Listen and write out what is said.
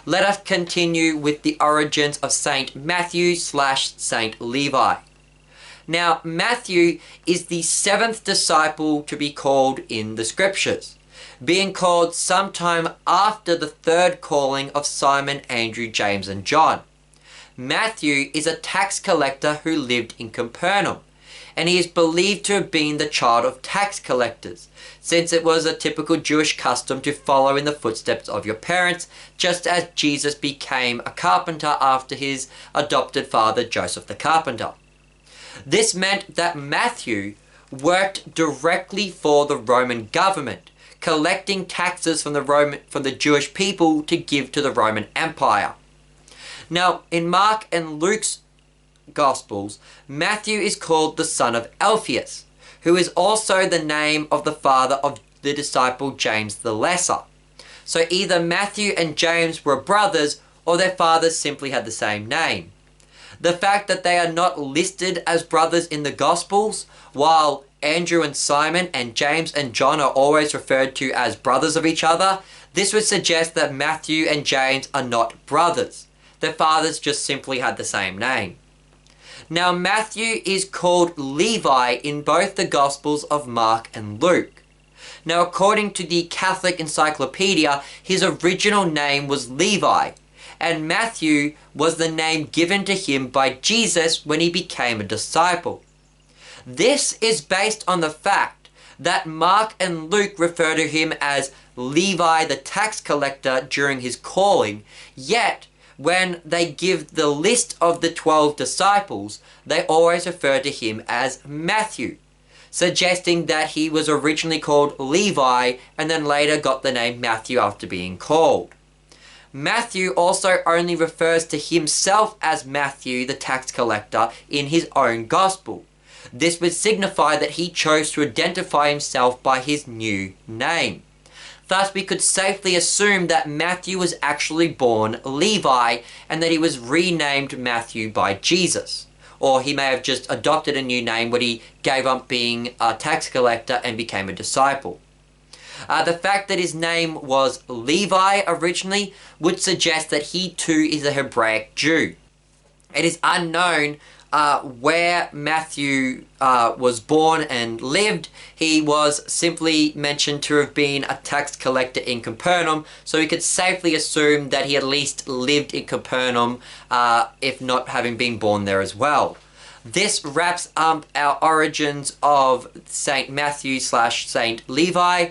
let us continue with the origins of Saint Matthew / Saint Levi. Now, Matthew is the 7th disciple to be called in the scriptures, being called sometime after the 3rd calling of Simon, Andrew, James, and John. Matthew is a tax collector who lived in Capernaum, and he is believed to have been the child of tax collectors, since it was a typical Jewish custom to follow in the footsteps of your parents, just as Jesus became a carpenter after his adopted father Joseph the carpenter. This meant that Matthew worked directly for the Roman government, collecting taxes from the Jewish people to give to the Roman Empire. Now, in Mark and Luke's Gospels, Matthew is called the son of Alphaeus, who is also the name of the father of the disciple James the Lesser. So either Matthew and James were brothers, or their fathers simply had the same name. The fact that they are not listed as brothers in the Gospels, while Andrew and Simon and James and John are always referred to as brothers of each other, this would suggest that Matthew and James are not brothers. Their fathers just simply had the same name. Now, Matthew is called Levi in both the Gospels of Mark and Luke. Now, according to the Catholic Encyclopedia, his original name was Levi, and Matthew was the name given to him by Jesus when he became a disciple. This is based on the fact that Mark and Luke refer to him as Levi the tax collector during his calling, yet when they give the list of the 12 disciples, they always refer to him as Matthew, suggesting that he was originally called Levi and then later got the name Matthew after being called. Matthew also only refers to himself as Matthew the tax collector in his own gospel. This would signify that he chose to identify himself by his new name. Thus, we could safely assume that Matthew was actually born Levi and that he was renamed Matthew by Jesus. Or he may have just adopted a new name when he gave up being a tax collector and became a disciple. The fact that his name was Levi originally would suggest that he too is a Hebraic Jew. It is unknown where Matthew was born and lived. He was simply mentioned to have been a tax collector in Capernaum, so we could safely assume that he at least lived in Capernaum, if not having been born there as well. This wraps up our origins of Saint Matthew / Saint Levi.